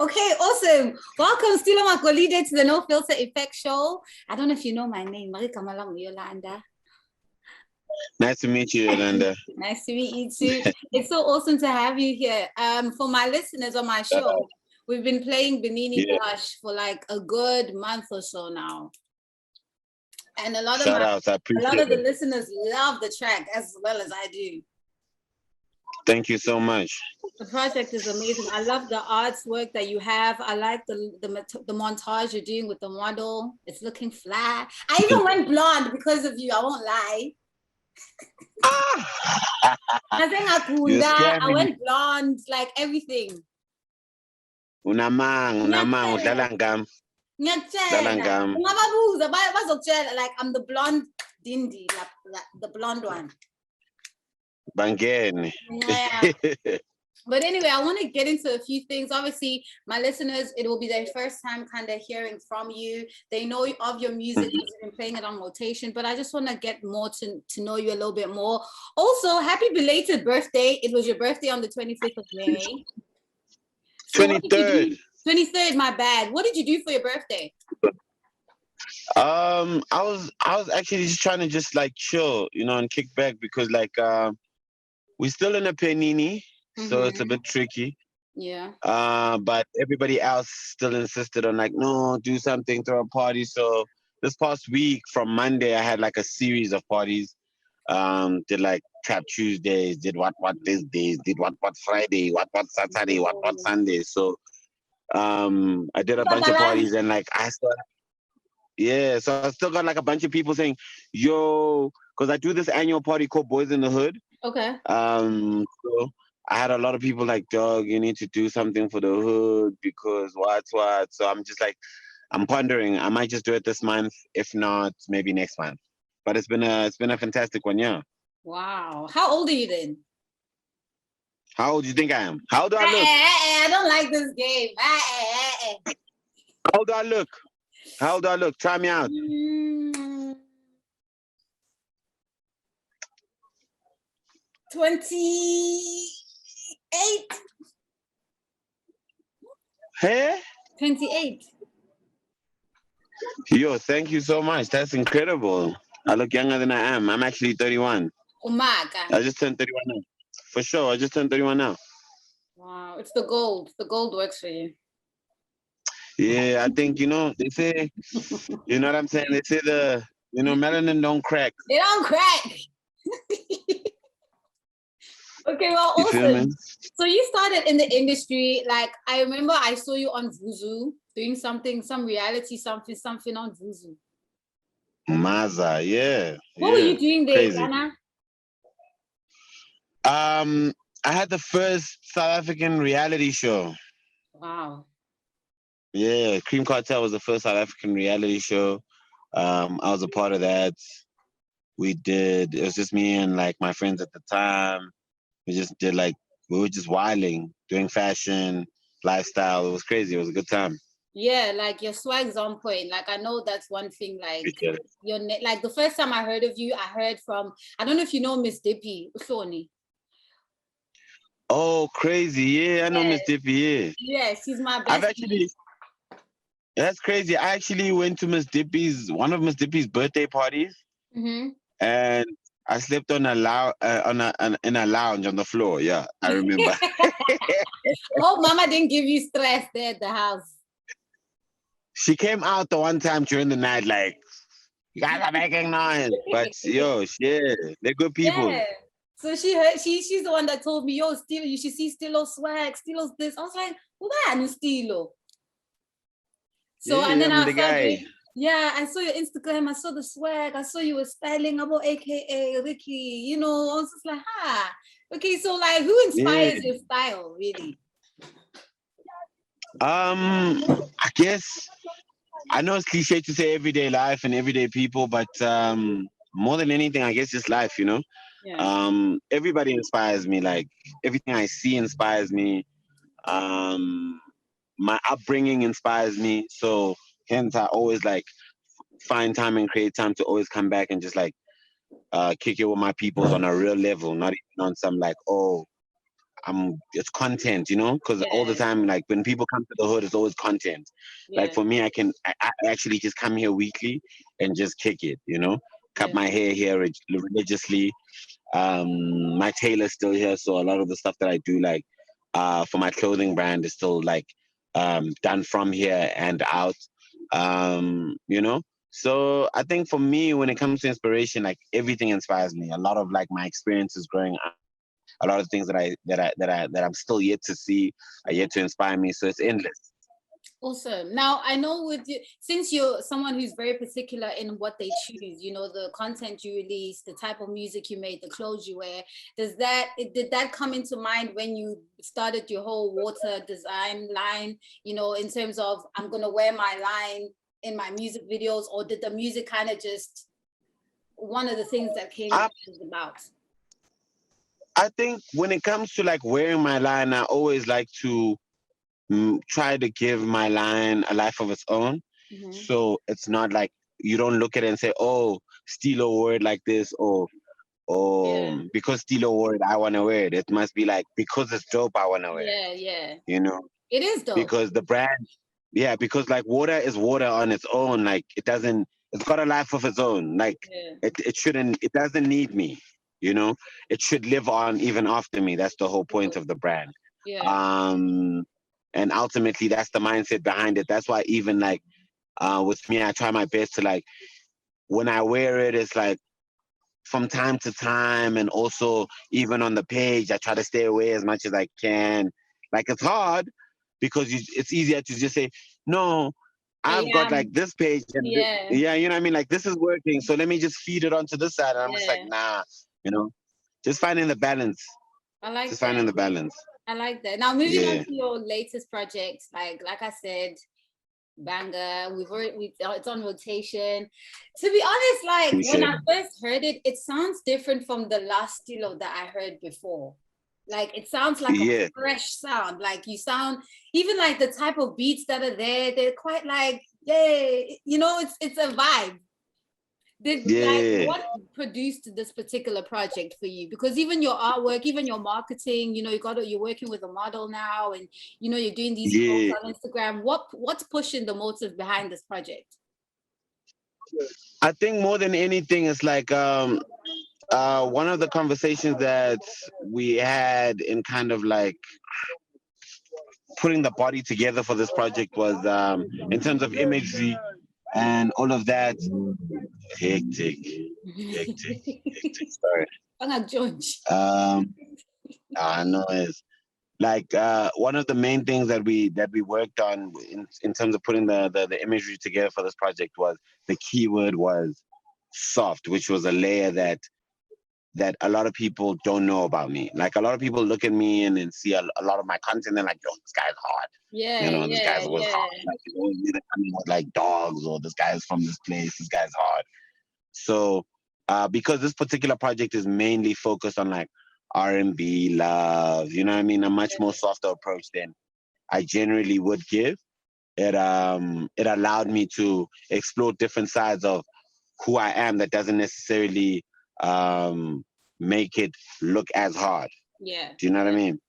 Okay, awesome. Welcome, STILO MAGODILE, to the No Filter Effect Show. I don't know if you know my name, Marika Malang Yolanda. Nice to meet you, Yolanda. Nice to meet you too. It's so awesome to have you here. For my listeners on my show, we've been playing Benini Blush for like a good month or so now. And a lot of the listeners love the track as well as I do. Thank you so much. The project is amazing. I love the artwork that you have. I like the montage you're doing with the model. It's looking fly. I even went blonde because of you. I won't lie. I went blonde, like everything. Unamang, like I'm the blonde Dindi, like the blonde one. Bangen. Yeah. But anyway, I want to get into a few things. Obviously, my listeners, it will be their first time kind of hearing from you. They know of your music, you've been playing it on rotation, but I just want to get more to know you a little bit more. Also, happy belated birthday. It was your birthday on the 25th of May. So 23rd. 23rd, my bad. What did you do for your birthday? I was actually just trying to just like chill, you know, and kick back because like we're still in a panini. So it's a bit tricky. Yeah. But everybody else still insisted on like, no, do something, throw a party. So this past week from Monday, I had like a series of parties. Did like Trap Tuesdays, did what these days, did what Friday, what Saturday, what Sunday. So I did a bunch of parties and like so I still got like a bunch of people saying, yo, because I do this annual party called Boys in the Hood. Okay. So I had a lot of people like, dog, you need to do something for the hood because what. So I'm just like, I'm pondering. I might just do it this month. If not, maybe next month. But it's been a fantastic one, yeah. Wow. How old are you then? How old do you think I am? How do I look? I don't like this game. How do I look? How do I look? Try me out. 28. Hey? 28. Yo, thank you so much. That's incredible. I look younger than I am. I'm actually 31. Oh my God. I just turned 31 now. For sure. I just turned 31 now. Wow. It's the gold. The gold works for you. Yeah, I think, you know, they say, you know what I'm saying? They say melanin don't crack. They don't crack. Okay, well, awesome. So you started in the industry. Like, I remember I saw you on Vuzu doing some reality, something on Vuzu. Maza, yeah. What were you doing there, crazy. Ghana? I had the first South African reality show. Wow. Yeah, Cream Cartel was the first South African reality show. I was a part of that. It was just me and like my friends at the time. We were just wilding, doing fashion, lifestyle. It was crazy. It was a good time. Yeah, like your swag's on point. Like I know that's one thing. Like like the first time I heard of you, I heard from, I don't know if you know Miss Dippy Usoni. Oh, crazy! Yeah, I know Miss Dippy. Yeah. Yeah, she's my best. That's crazy. I actually went to one of Miss Dippy's birthday parties, and I slept in a lounge on the floor. Yeah, I remember. Oh, Mama didn't give you stress there at the house. She came out the one time during the night, like, you guys are making noise. But yo, yeah, they're good people. Yeah. So she's the one that told me, yo, Stilo, you should see Stilo swag, Stilo's this. I was like, what Stilo? So yeah, and then I saw your Instagram, I saw the swag, I saw you were styling about AKA Ricky, you know, I was just like, okay, so like who inspires your style really? I guess I know it's cliche to say everyday life and everyday people, but more than anything, I guess just life, you know. Yeah. Everybody inspires me. Like everything I see inspires me. My upbringing inspires me. So hence I always like find time and create time to always come back and just like kick it with my peoples on a real level, not even on some like, oh, it's content, you know, because all the time, like when people come to the hood, it's always content. Like for me, I actually just come here weekly and just kick it, you know, cut my hair here religiously. My tailor's still here, so a lot of the stuff that I do, like for my clothing brand, is still like done from here and out. You know, so I think for me, when it comes to inspiration, like everything inspires me. A lot of like my experiences growing up, a lot of things that I'm still yet to see are yet to inspire me. So it's endless. Awesome. Now, I know with you, since you're someone who's very particular in what they choose, you know, the content you release, the type of music you make, the clothes you wear, did that come into mind when you started your whole water design line, you know, in terms of I'm going to wear my line in my music videos, or did the music kind of just one of the things that came about? I think when it comes to like wearing my line, I always like to try to give my line a life of its own. So it's not like you don't look at it and say, oh, Stilo wore it like this, or because Stilo wore it, I want to wear it. It must be like, because it's dope, I want to wear it. Yeah. You know? It is dope. Because the brand, because like water is water on its own. Like it's got a life of its own. Like it doesn't need me, you know? It should live on even after me. That's the whole point of the brand. And ultimately, that's the mindset behind it. That's why even like with me, I try my best to like, when I wear it, it's like from time to time, and also even on the page, I try to stay away as much as I can. Like it's hard because it's easier to just say, no, I've got like this page, and you know what I mean? Like this is working, so let me just feed it onto this side. And I'm just like, nah, you know, just finding the balance. I like just that. Finding the balance. I like that. Now moving on to your latest projects, like I said, banger. It's on rotation. To be honest, like when I first heard it, it sounds different from the last Stilo that I heard before. Like it sounds like a fresh sound. Like you sound, even like the type of beats that are there, they're quite like, you know, it's a vibe. Like what produced this particular project for you? Because even your artwork, even your marketing, you know, you're working with a model now, and you know you're doing these posts on Instagram. What's pushing the motive behind this project? I think more than anything, it's like one of the conversations that we had in kind of like putting the body together for this project was in terms of imagery and all of that. Hectic. Sorry. I know it's like one of the main things that we worked on in terms of putting the imagery together for this project was the keyword was soft, which was a layer that a lot of people don't know about me. Like a lot of people look at me and see a lot of my content and like, yo, this guy's hard. You know, this guy's always hard. Like always either coming with like dogs, or this guy's from this place, this guy's hard. So because this particular project is mainly focused on like R&B, love, you know what I mean? A much more softer approach than I generally would give. It allowed me to explore different sides of who I am that doesn't necessarily make it look as hard. Do you know what I mean?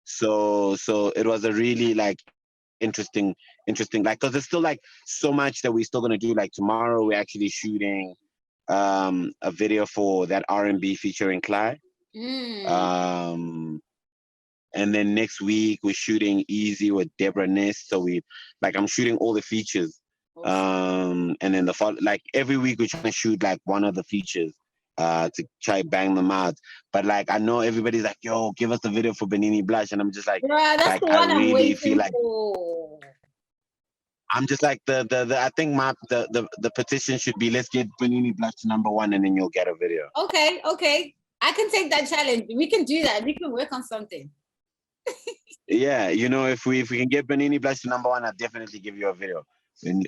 So it was a really like interesting like, because there's still like so much that we're still gonna do. Like tomorrow we're actually shooting a video for that R&B featuring Clyde. And then next week we're shooting Easy with Deborah Ness. So I'm shooting all the features. And then like every week we're trying to shoot like one of the features to try bang them out. But like I know everybody's like, yo, give us the video for Benini Blush, and I'm just like, that's the one I really feel like I'm just like the I think the petition should be, let's get Benini Blush to #1 and then you'll get a video. Okay. I can take that challenge. We can do that. We can work on something. Yeah, you know, if we can get Benini Blush to #1, I'll definitely give you a video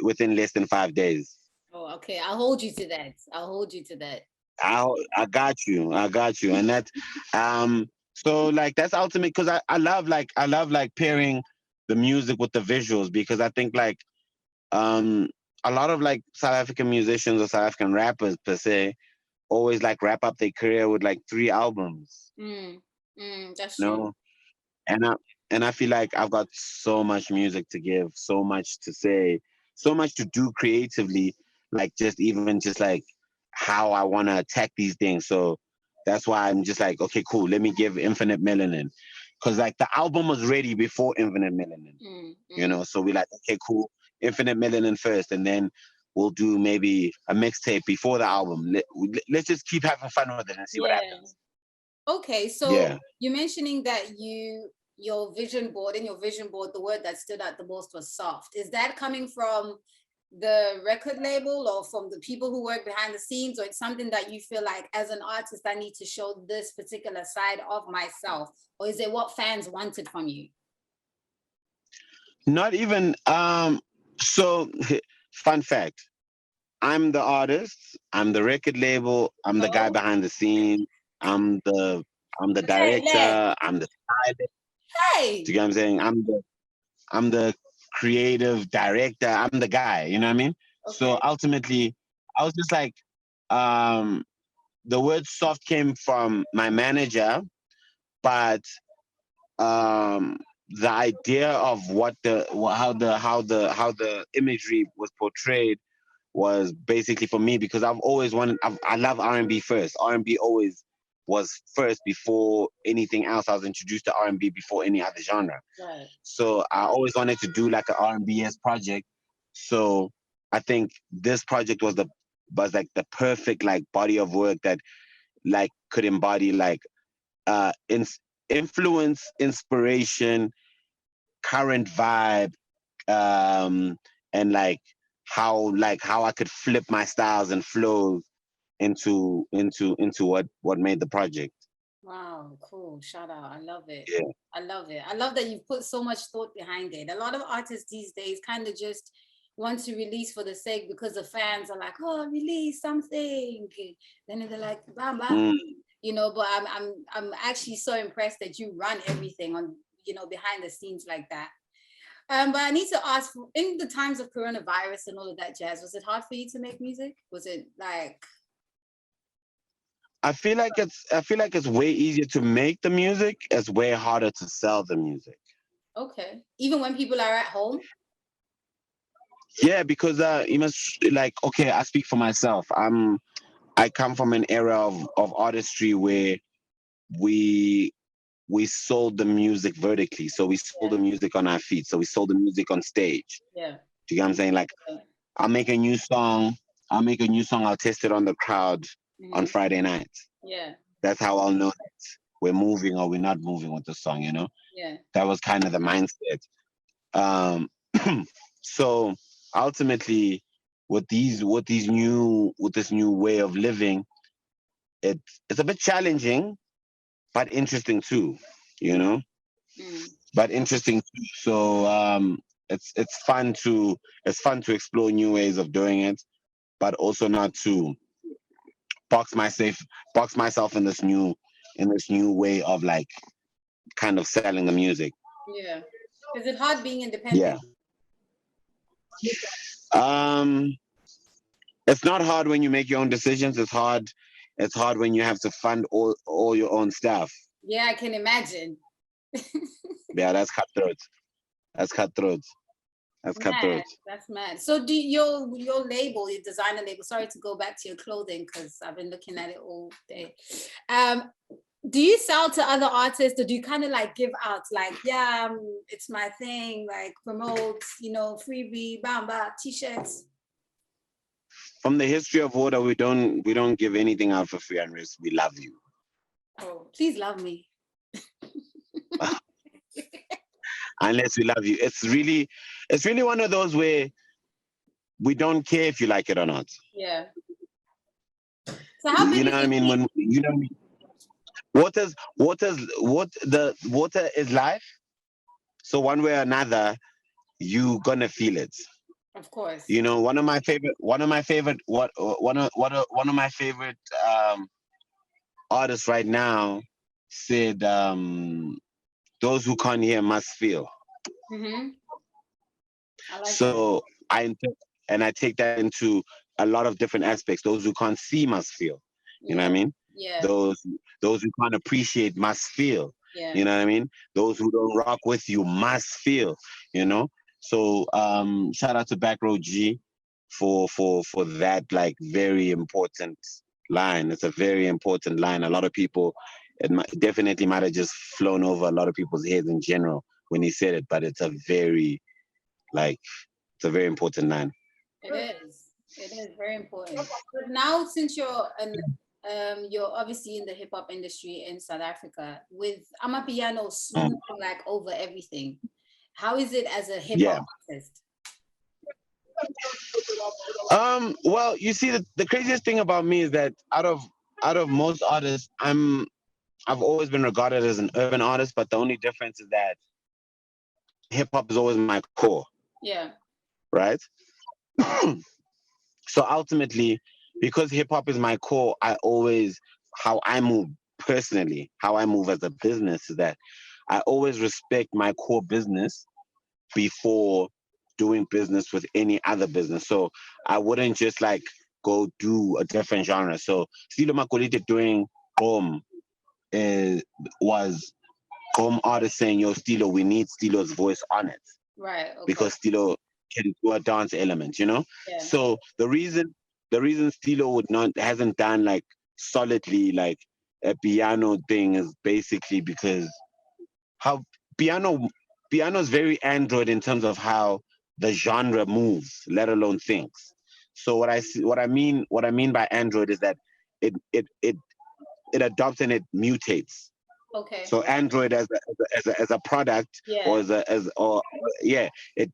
within less than 5 days. Oh, okay. I'll hold you to that. I got you. And that so like that's ultimate, because I love pairing the music with the visuals, because I think like a lot of like South African musicians or South African rappers per se always like wrap up their career with like 3 albums. That's true. and I feel like I've got so much music to give, so much to say, so much to do creatively, like just like how I want to attack these things. So that's why I'm just like, okay, cool, let me give Infinite Melanin, because like the album was ready before Infinite Melanin, you know. So we like, okay, cool, Infinite Melanin first, and then we'll do maybe a mixtape before the album. Let's just keep having fun with it and see what happens. Okay, so you're mentioning that your vision board, the word that stood out the most was soft. Is that coming from the record label or from the people who work behind the scenes, or it's something that you feel like as an artist I need to show this particular side of myself, or is it what fans wanted from you? Not even so fun fact, I'm the artist, I'm the record label, I'm the guy behind the scene, I'm the director, I'm the stylist. Hey, do you get what I'm saying? I'm the creative director, I'm the guy, you know what I mean? So ultimately I was just like, the word soft came from my manager, but the idea of how the imagery was portrayed was basically for me, because I've always wanted, I love R&B first. R&B always was first before anything else. I was introduced to R&B before any other genre. Right. So I always wanted to do like an R&B-esque project. So I think this project was like the perfect like body of work that like could embody like influence, inspiration, current vibe, and like how I could flip my styles and flows into what made the project. Wow, cool. Shout out. I love it. Yeah. I love it. I love that you've put so much thought behind it. A lot of artists these days kind of just want to release for the sake, because the fans are like, oh, release something. Then they're like, bam, bam. You know, but I'm actually so impressed that you run everything on, you know, behind the scenes like that. But I need to ask, in the times of coronavirus and all of that jazz, was it hard for you to make music? Was it like? I feel like it's way easier to make the music. It's way harder to sell the music. Okay. Even when people are at home? Yeah, because you must, like, okay, I speak for myself. I come from an era of artistry where we sold the music vertically. So we sold the music on our feet. So we sold the music on stage. Yeah. Do you get what I'm saying? Like, I'll make a new song, I'll test it on the crowd on Friday night. Yeah. That's how I'll know that we're moving or we're not moving with the song, you know? Yeah. That was kind of the mindset. So ultimately with this new way of living, it's a bit challenging, but interesting too, you know? But interesting too. So it's fun to explore new ways of doing it, but also not to box myself in this new way of like kind of selling the music. Yeah. Is it hard being independent? Yeah. It's not hard when you make your own decisions. It's hard when you have to fund all your own stuff. Yeah, I can imagine. Yeah, that's cutthroat. That's cutthroat. That's cutthroat. That's mad. So do your label, your designer label, sorry to go back to your clothing because I've been looking at it all day. Do you sell to other artists, or do you kind of like give out like, yeah, it's my thing, like promotes, you know, freebie, bamba, t-shirts? From the history of order, we don't give anything out for free unless we love you. Oh, please love me. Unless we love you. It's really one of those where we don't care if you like it or not. Yeah. So how you know what I mean? When you know what the water is life. So one way or another, you gonna feel it. Of course. You know, one of my favorite artists right now said, those who can't hear must feel. I like so that. I take that into a lot of different aspects. Those who can't see must feel. You know what I mean? Yeah. Those who can't appreciate must feel. Yeah. You know what I mean? Those who don't rock with you must feel, you know? So shout out to Back Row G for that like very important line. It's a very important line. A lot of people definitely might have just flown over a lot of people's heads in general when he said it, but it's a very important line. It is. It is very important. But now, since you're obviously in the hip hop industry in South Africa, with Amapiano swooping like over everything, how is it as a hip hop artist? Well, you see, the craziest thing about me is that out of most artists, I've always been regarded as an urban artist, but the only difference is that hip hop is always my core. Yeah. Right. So ultimately, because hip hop is my core, how I move personally, how I move as a business is that I always respect my core business before doing business with any other business. So I wouldn't just like go do a different genre. So STILO MAGODILE doing Boom was Boom artists saying, yo, STILO, we need STILO's voice on it. Right. Okay. Because STILO can do a dance element, you know? Yeah. So the reason STILO hasn't done like solidly like a piano thing is basically because how piano is very android in terms of how the genre moves, let alone thinks. So what I mean by android is that it adopts and it mutates. Okay. So android as a product, or it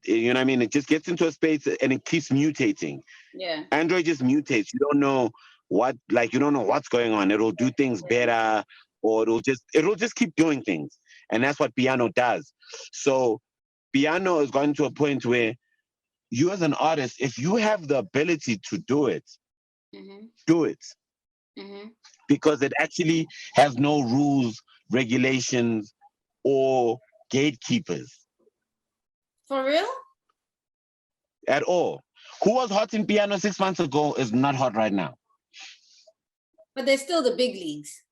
you know what I mean? It just gets into a space and it keeps mutating. Yeah. Android just mutates. You don't know what's going on. It'll do things better, or it'll just keep doing things. And that's what piano does. So piano has gotten to a point where you as an artist, if you have the ability to do it, do it. Because it actually has no rules, regulations, or gatekeepers. For real? At all. Who was hot in piano 6 months ago is not hot right now. But they're still the big leagues.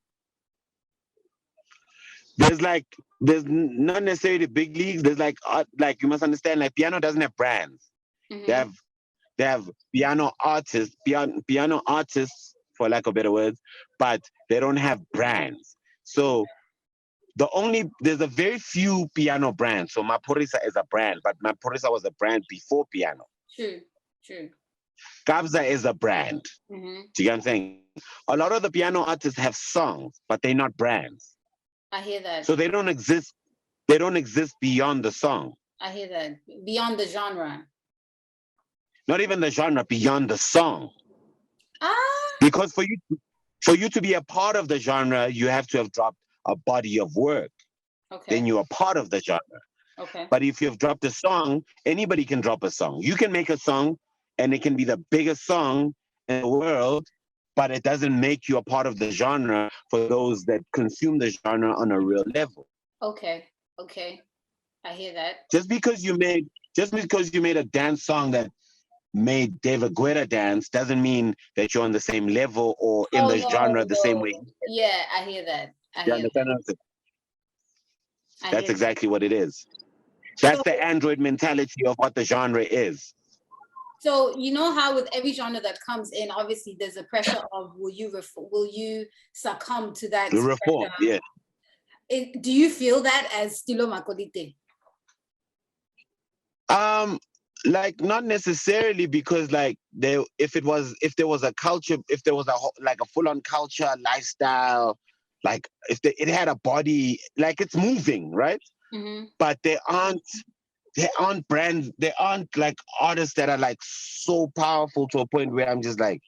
There's not necessarily big leagues. There's like you must understand, like piano doesn't have brands. They have piano artists, for lack of better words, but they don't have brands. So there's a very few piano brands. So Maphorisa is a brand, but Maphorisa was a brand before piano. True. Kabza is a brand. Do you get what I'm saying? A lot of the piano artists have songs, but they're not brands. I hear that. So they don't exist. They don't exist beyond the song. I hear that. Beyond the genre. Not even the genre, beyond the song. Ah. Because for you to be a part of the genre, you have to have dropped a body of work. Okay. Then you're a part of the genre. Okay. But if you've dropped a song, anybody can drop a song. You can make a song and it can be the biggest song in the world, but it doesn't make you a part of the genre for those that consume the genre on a real level. Okay. I hear that. Just because you made a dance song that made David Guetta dance doesn't mean that you're on the same level or in the genre the same way. Yeah, I hear that. That's exactly what it is. That's the android mentality of what the genre is. So you know how with every genre that comes in, obviously there's a pressure of will you succumb to that reform? Yeah. Do you feel that as STILO MAGODILE? Like not necessarily, because like if there was a culture, if there was a full-on culture lifestyle, like if it had a body, like it's moving, right? But there aren't brands, there aren't like artists that are like so powerful to a point where I'm just like,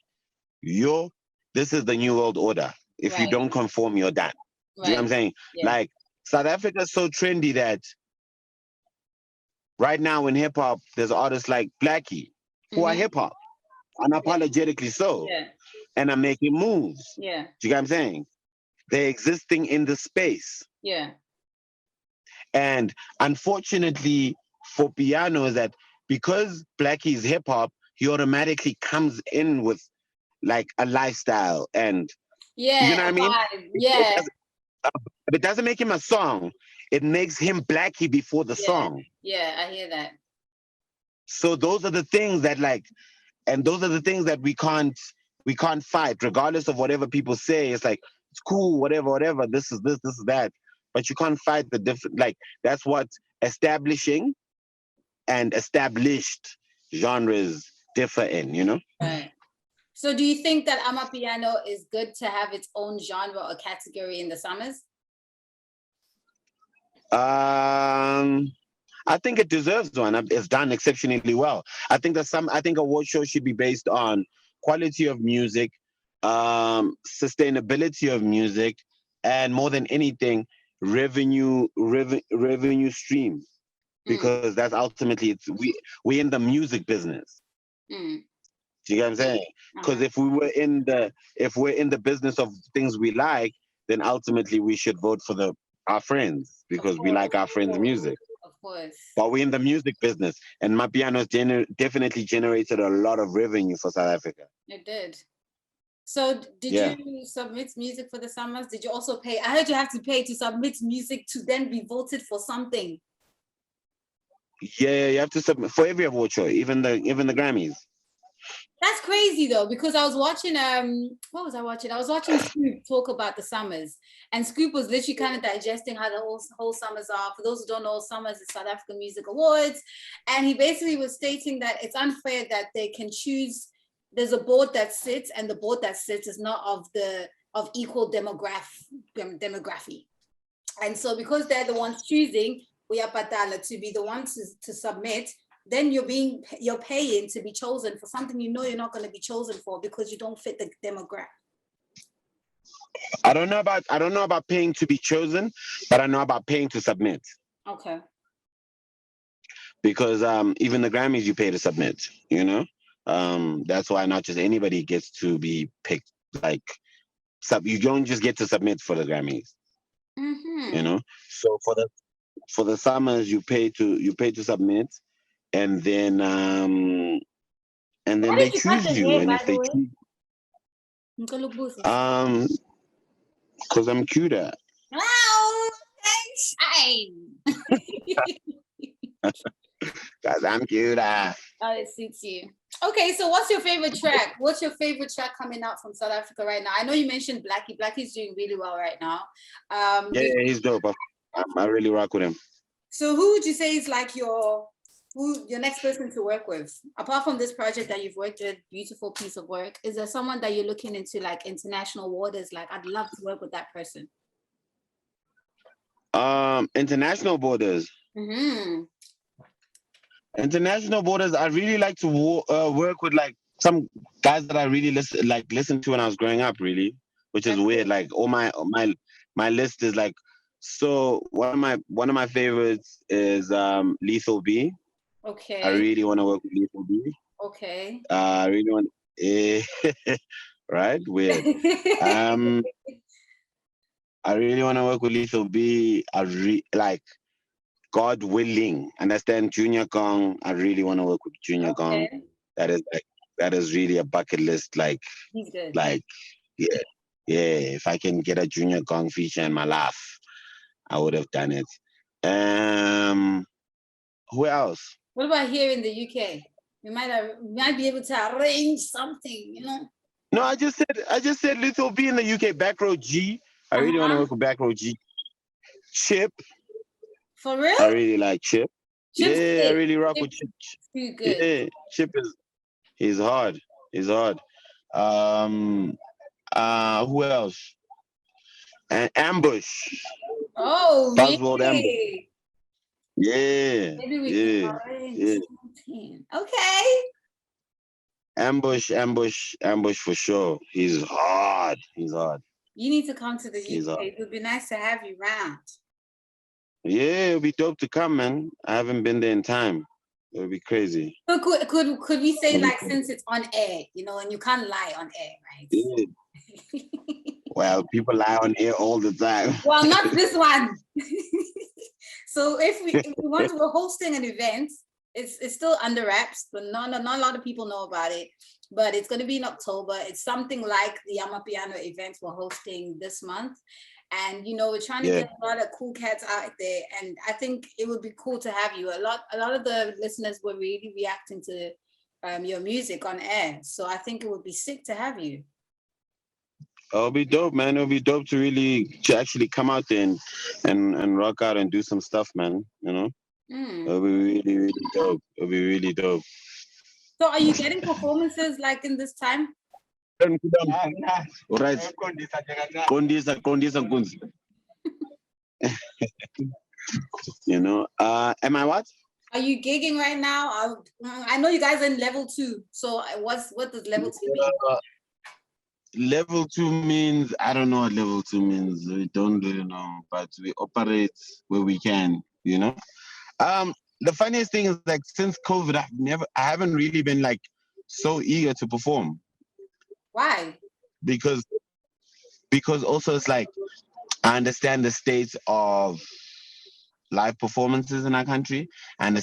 yo, this is the new world order. If you don't conform, you're done. Do you know what I'm saying? Yeah. Like South Africa is so trendy that right now in hip hop, there's artists like Blackie who are hip hop, unapologetically so, and are making moves. Yeah. Do you get what I'm saying? They're existing in the space. Yeah. And unfortunately for piano is that because Blackie is hip hop, he automatically comes in with like a lifestyle and you know what I mean? Yeah. A it doesn't make him a song. It makes him Blackie before the song. Yeah, I hear that. So those are the things that like, and those are the things that we can't fight, regardless of whatever people say. It's like it's cool, whatever. This is this is that, but you can't fight the different. Like that's what establishing and established genres differ in. You know. Right. So do you think that Amapiano is good to have its own genre or category in the summers? I think it deserves one. It's done exceptionally well. I think award show should be based on quality of music, sustainability of music, and more than anything, revenue stream. Because that's ultimately we in the music business. Do you get what I'm saying? Because if we're in the business of things we like, then ultimately we should vote for our friends because we like our friends' music. Of course. But we're in the music business, and Amapiano definitely generated a lot of revenue for South Africa. It did. So did you submit music for the summers? Did you also pay? I heard you have to pay to submit music to then be voted for something. Yeah, you have to submit for every award show, even the Grammys. That's crazy though, because I was watching what was I watching? I was watching Scoop talk about the summers, and Scoop was literally kind of digesting how the whole summers are. For those who don't know, summers is South African Music Awards, and he basically was stating that it's unfair that they can choose. There's a board that sits, and the board that sits is not of equal demography, and so because they're the ones choosing, we are patala to be the ones to submit. Then you're paying to be chosen for something you know you're not going to be chosen for because you don't fit the demographic. I don't know about paying to be chosen, but I know about paying to submit. Okay. Because even the Grammys you pay to submit, you know? That's why not just anybody gets to be picked. Like you don't just get to submit for the Grammys. You know? So for the summers you pay to submit. And then they choose you, and if they choose, because I'm cuter. Oh, thanks. Because I'm cuter. Oh, it suits you. Okay, so what's your favorite track? What's your favorite track coming out from South Africa right now? I know you mentioned Blackie. Blackie's doing really well right now. Yeah, he's dope. I really rock with him. So who would you say is like your next person to work with, apart from this project that you've worked with? Beautiful piece of work. Is there someone that you're looking into, like international waters? Like, I'd love to work with that person. International borders. International borders. I really like to work with like some guys that I really listened to when I was growing up. Really, which is weird. Like all my list is like. So one of my favorites is Lethal B. Okay. I really want to work with Lethal B. Okay. I really want. Right? Weird. I really want to work with Lethal B. Like, God willing. Understand Junior Gong. I really want to work with Junior Gong. That is really a bucket list. Like, he's good. Like, yeah. If I can get a Junior Gong feature in my life, I would have done it. Who else? What about here in the UK? We might be able to arrange something, you know? No, I just said Lethal B in the UK. Back Row G. I really want to work with Back Row G. Chip. For real? I really like Chip. Chip's I really rock with Chip. Too good. Yeah, Chip he's hard. He's hard. Who else? And Ambush. Oh, Buzzword really? Ambush. Yeah. Maybe we can arrange something. Okay. Ambush for sure. He's hard. You need to come to the UK. It would be nice to have you around. Yeah, it'll be dope to come, man. I haven't been there in time. It would be crazy. So could we say, like, since it's on air, you know, and you can't lie on air, right? Yeah. Well, people lie on air all the time. Well, not this one. So if we want to, we're hosting an event. It's still under wraps, but not a lot of people know about it. But it's going to be in October. It's something like the Amapiano event we're hosting this month. And you know, we're trying to get a lot of cool cats out there, and I think it would be cool to have you. A lot of the listeners were really reacting to your music on air, so I think it would be sick to have you. It'll be dope, man. It'll be dope to actually come out there and rock out and do some stuff, man. You know, it'll be really, really dope. It'll be really dope. So, are you getting performances like in this time? All right. You know, am I what? Are you gigging right now? I know you guys are in level 2. So what does level 2 mean? Level 2 means, I don't know what level 2 means. We don't really know, but we operate where we can, you know. The funniest thing is, like, since COVID, I haven't really been like so eager to perform. Why? Because also it's like, I understand the state of live performances in our country, and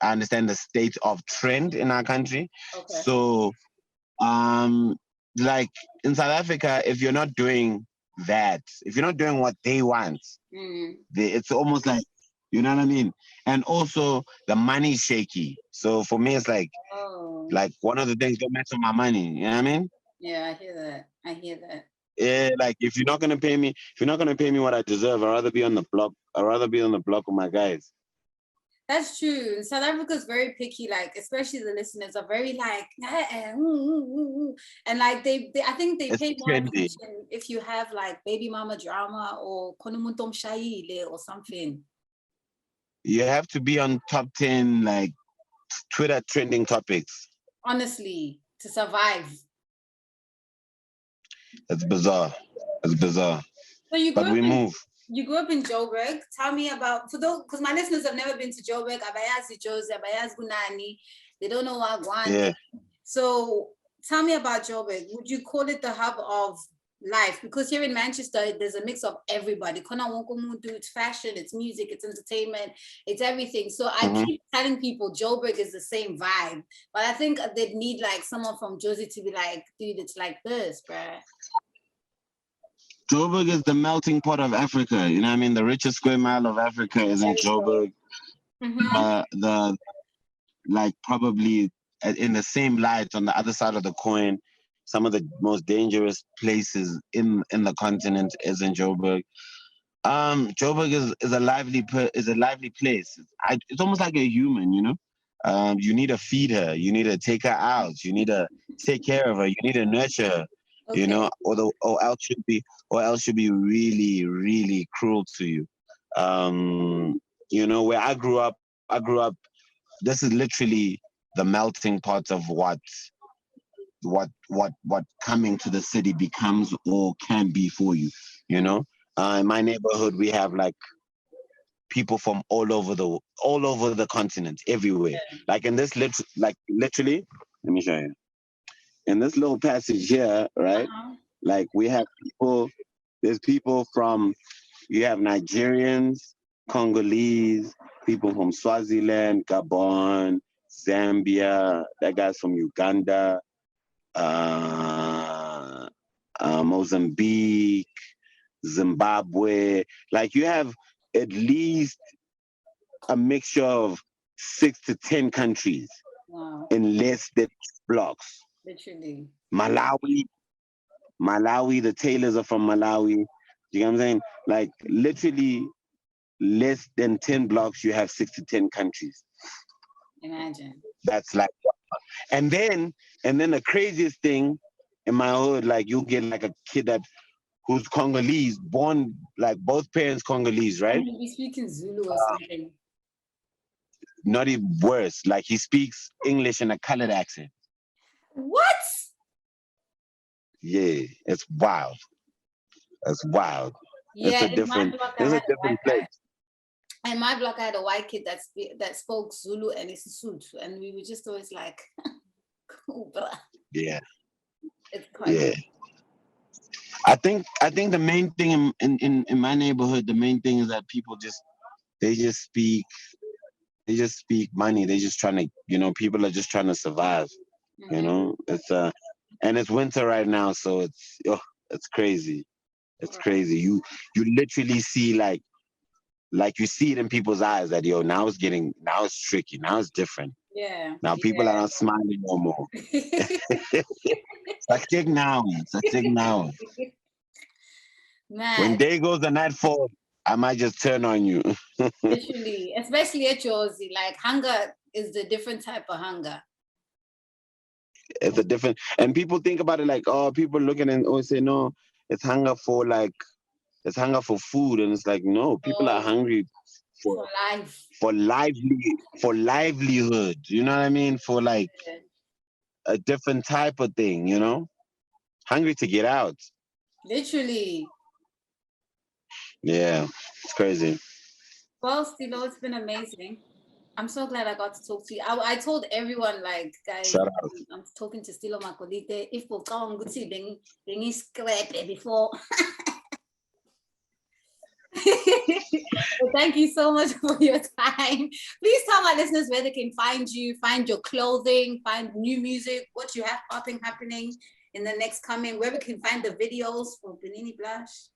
I understand the state of trend in our country. Okay. So like in South Africa, if you're not doing that, if you're not doing what they want, it's almost like, you know what I mean? And also the money's shaky. So for me, it's like, one of the things don't mess with my money. You know what I mean? Yeah, I hear that. Yeah, like if you're not gonna pay me what I deserve, I'd rather be on the block. I'd rather be on the block with my guys. That's true. South Africa is very picky, like especially the listeners are very like, and like they I think they pay more attention if you have like baby mama drama or konumuntom shaile or something. You have to be on top 10 like Twitter trending topics. Honestly, to survive. It's bizarre. It's bizarre. So we move. You grew up in Joburg. Tell me about, for those, because my listeners have never been to Joburg. Abayazi Josie, Abayazi Gunani. They don't know what Guan. Yeah. So tell me about Joburg. Would you call it the hub of life? Because here in Manchester, there's a mix of everybody. It's fashion, it's music, it's entertainment, it's everything. So I keep telling people Joburg is the same vibe. But I think they'd need like someone from Josie to be like, dude, it's like this, bruh. Joburg is the melting pot of Africa. You know what I mean? The richest square mile of Africa is in Joburg. The like probably in the same light on the other side of the coin, some of the most dangerous places in the continent is in Joburg. Joburg is a lively place. It's almost like a human, you know. You need to feed her, you need to take her out, you need to take care of her, you need to nurture her. Okay. You know, or else she'll be really, really cruel to you. You know, where I grew up, this is literally the melting pot of what coming to the city becomes or can be for you. You know, in my neighborhood, we have like people from all over the continent, everywhere. Like in this literally, let me show you. In this little passage here, right? Like we have there's people from, you have Nigerians, Congolese, people from Swaziland, Gabon, Zambia, that guy's from Uganda, Mozambique, Zimbabwe. Like you have at least a mixture of 6 to 10 countries in less than blocks. Literally. Malawi, the tailors are from Malawi. You know what I'm saying? Like literally less than 10 blocks, you have 6 to 10 countries. Imagine. That's like, and then the craziest thing in my hood, like you'll get like a kid who's Congolese, born like both parents Congolese, right? He'll be speaking Zulu or something. Not even worse. Like he speaks English in a colored accent. What? Yeah, it's wild. It's wild. Yeah, it's a different place. In my block, I had a white kid that spoke Zulu and Isisuthu, and we were just always like, cool, bruh. Yeah. It's quite yeah. I think the main thing in my neighborhood, the main thing is that people just speak money. They just trying to, you know, people are just trying to survive. You know, it's and it's winter right now, so it's crazy. It's crazy. You literally see like you see it in people's eyes that yo, now it's tricky, now it's different. Yeah. Now people are not smiling no more. Saktik now. Man, When day goes the night falls, I might just turn on you. literally, especially at yours, like hunger is a different type of hunger. It's a different, and people think about it like, oh, people looking and always say, no, it's hunger for food, and it's like, no, people are hungry For life. for livelihood. You know what I mean? For like a different type of thing. You know, hungry to get out. Literally. Yeah, it's crazy. Well, Stilo, it's been amazing. I'm so glad I got to talk to you. I told everyone, like, guys, Shout out. I'm talking to Stilo Makodite. If we'll come good see being scrap before. Well, thank you so much for your time. Please tell my listeners where they can find you, find your clothing, find new music, what you have happening in the next coming, where we can find the videos for Benini Blush.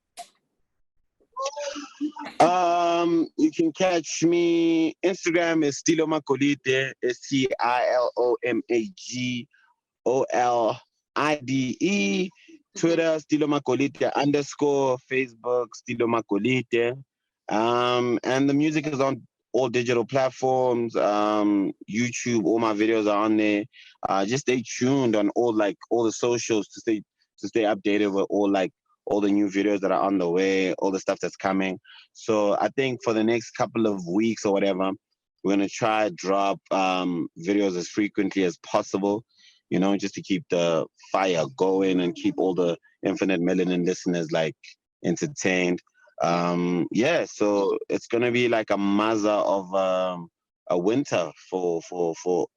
You can catch me. Instagram is Stilo Makodite. STILOMAGOLIDE. Twitter Stilo Makodite _ Facebook Stilo Makodite. And the music is on all digital platforms. YouTube, all my videos are on there. Just stay tuned on all the socials to stay updated with all the new videos that are on the way, all the stuff that's coming. So I think for the next couple of weeks or whatever, we're gonna try drop videos as frequently as possible, you know, just to keep the fire going and keep all the Infinite Melanin listeners like entertained. Yeah, so it's gonna be like a mazza of a winter for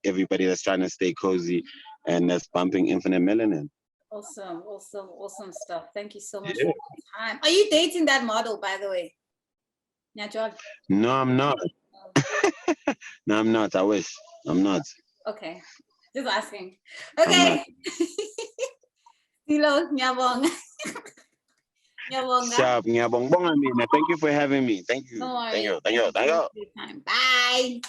everybody that's trying to stay cozy and that's bumping Infinite Melanin. Awesome stuff. Thank you so much for your time. Are you dating that model, by the way? Yeah, John. No, I'm not. No, I'm not. I wish. I'm not. Okay. Just asking. Okay. Stilo, nyabong. Sharp, nyabong. Thank you for having me. Thank you. No worries. Thank you. Bye.